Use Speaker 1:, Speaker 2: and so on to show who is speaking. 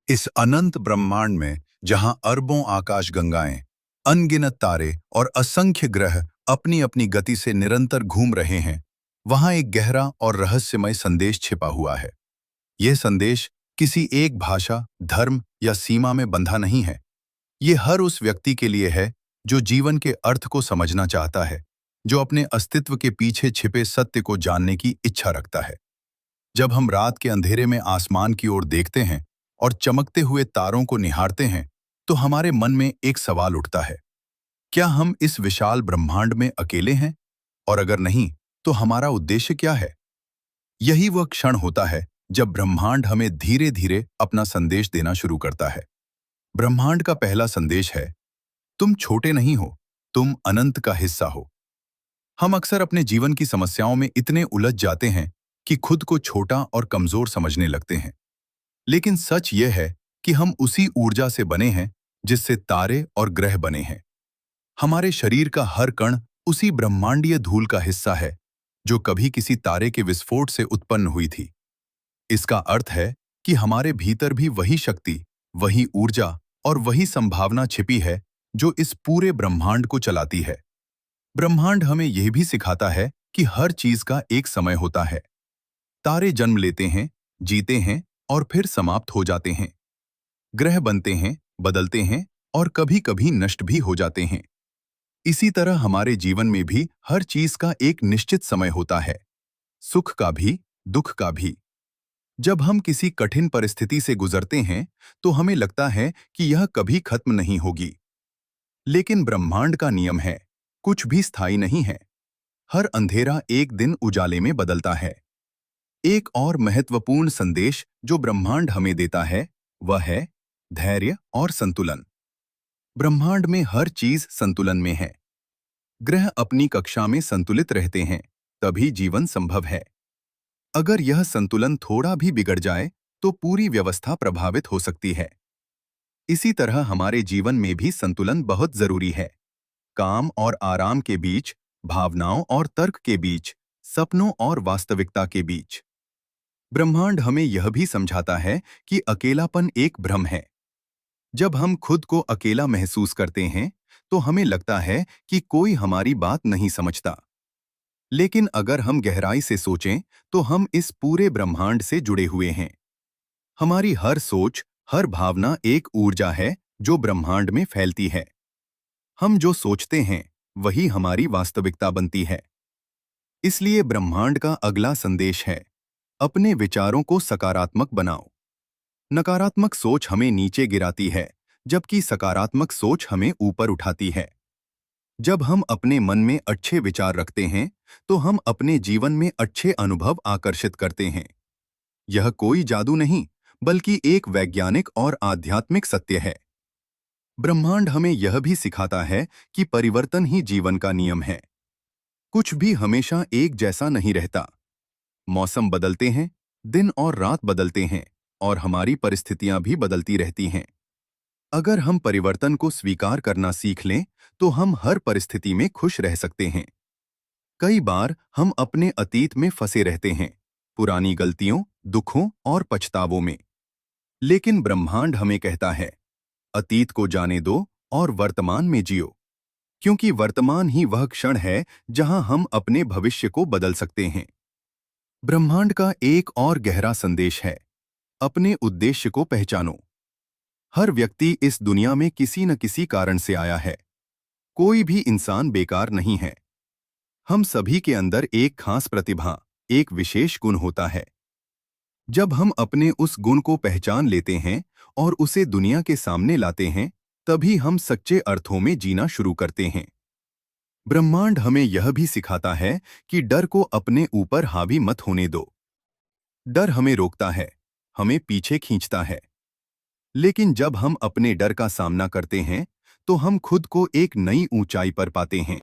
Speaker 1: इस अनंत ब्रह्मांड में जहां अरबों आकाशगंगाएं, अनगिनत तारे और असंख्य ग्रह अपनी अपनी गति से निरंतर घूम रहे हैं, वहां एक गहरा और रहस्यमय संदेश छिपा हुआ है। यह संदेश किसी एक भाषा, धर्म या सीमा में बंधा नहीं है। ये हर उस व्यक्ति के लिए है जो जीवन के अर्थ को समझना चाहता है, जो अपने अस्तित्व के पीछे छिपे सत्य को जानने की इच्छा रखता है। जब हम रात के अंधेरे में आसमान की ओर देखते हैं और चमकते हुए तारों को निहारते हैं, तो हमारे मन में एक सवाल उठता है, क्या हम इस विशाल ब्रह्मांड में अकेले हैं? और अगर नहीं, तो हमारा उद्देश्य क्या है? यही वह क्षण होता है जब ब्रह्मांड हमें धीरे धीरे अपना संदेश देना शुरू करता है। ब्रह्मांड का पहला संदेश है, तुम छोटे नहीं हो, तुम अनंत का हिस्सा हो। हम अक्सर अपने जीवन की समस्याओं में इतने उलझ जाते हैं कि खुद को छोटा और कमजोर समझने लगते हैं। लेकिन सच यह है कि हम उसी ऊर्जा से बने हैं जिससे तारे और ग्रह बने हैं। हमारे शरीर का हर कण उसी ब्रह्मांडीय धूल का हिस्सा है जो कभी किसी तारे के विस्फोट से उत्पन्न हुई थी। इसका अर्थ है कि हमारे भीतर भी वही शक्ति, वही ऊर्जा और वही संभावना छिपी है जो इस पूरे ब्रह्मांड को चलाती है। ब्रह्मांड हमें यह भी सिखाता है कि हर चीज का एक समय होता है। तारे जन्म लेते हैं, जीते हैं और फिर समाप्त हो जाते हैं। ग्रह बनते हैं, बदलते हैं और कभी-कभी नष्ट भी हो जाते हैं। इसी तरह हमारे जीवन में भी हर चीज का एक निश्चित समय होता है, सुख का भी, दुख का भी। जब हम किसी कठिन परिस्थिति से गुजरते हैं, तो हमें लगता है कि यह कभी खत्म नहीं होगी। लेकिन ब्रह्मांड का नियम है, कुछ भी स्थायी नहीं है। हर अंधेरा एक दिन उजाले में बदलता है। एक और महत्वपूर्ण संदेश जो ब्रह्मांड हमें देता है, वह है धैर्य और संतुलन। ब्रह्मांड में हर चीज संतुलन में है। ग्रह अपनी कक्षा में संतुलित रहते हैं, तभी जीवन संभव है। अगर यह संतुलन थोड़ा भी बिगड़ जाए, तो पूरी व्यवस्था प्रभावित हो सकती है। इसी तरह हमारे जीवन में भी संतुलन बहुत जरूरी है। काम और आराम के बीच, भावनाओं और तर्क के बीच, सपनों और वास्तविकता के बीच। ब्रह्मांड हमें यह भी समझाता है कि अकेलापन एक भ्रम है। जब हम खुद को अकेला महसूस करते हैं, तो हमें लगता है कि कोई हमारी बात नहीं समझता। लेकिन अगर हम गहराई से सोचें, तो हम इस पूरे ब्रह्मांड से जुड़े हुए हैं। हमारी हर सोच, हर भावना एक ऊर्जा है जो ब्रह्मांड में फैलती है। हम जो सोचते हैं, वही हमारी वास्तविकता बनती है। इसलिए ब्रह्मांड का अगला संदेश है, अपने विचारों को सकारात्मक बनाओ। नकारात्मक सोच हमें नीचे गिराती है, जबकि सकारात्मक सोच हमें ऊपर उठाती है। जब हम अपने मन में अच्छे विचार रखते हैं, तो हम अपने जीवन में अच्छे अनुभव आकर्षित करते हैं। यह कोई जादू नहीं, बल्कि एक वैज्ञानिक और आध्यात्मिक सत्य है। ब्रह्मांड हमें यह भी सिखाता है कि परिवर्तन ही जीवन का नियम है। कुछ भी हमेशा एक जैसा नहीं रहता। मौसम बदलते हैं, दिन और रात बदलते हैं, और हमारी परिस्थितियां भी बदलती रहती हैं। अगर हम परिवर्तन को स्वीकार करना सीख लें, तो हम हर परिस्थिति में खुश रह सकते हैं। कई बार हम अपने अतीत में फंसे रहते हैं, पुरानी गलतियों, दुखों और पछतावों में। लेकिन ब्रह्मांड हमें कहता है, अतीत को जाने दो और वर्तमान में जियो, क्योंकि वर्तमान ही वह क्षण है जहां हम अपने भविष्य को बदल सकते हैं। ब्रह्मांड का एक और गहरा संदेश है, अपने उद्देश्य को पहचानो। हर व्यक्ति इस दुनिया में किसी न किसी कारण से आया है। कोई भी इंसान बेकार नहीं है। हम सभी के अंदर एक खास प्रतिभा, एक विशेष गुण होता है। जब हम अपने उस गुण को पहचान लेते हैं और उसे दुनिया के सामने लाते हैं, तभी हम सच्चे अर्थों में जीना शुरू करते हैं। ब्रह्मांड हमें यह भी सिखाता है कि डर को अपने ऊपर हावी मत होने दो। डर हमें रोकता है, हमें पीछे खींचता है। लेकिन जब हम अपने डर का सामना करते हैं, तो हम खुद को एक नई ऊंचाई पर पाते हैं।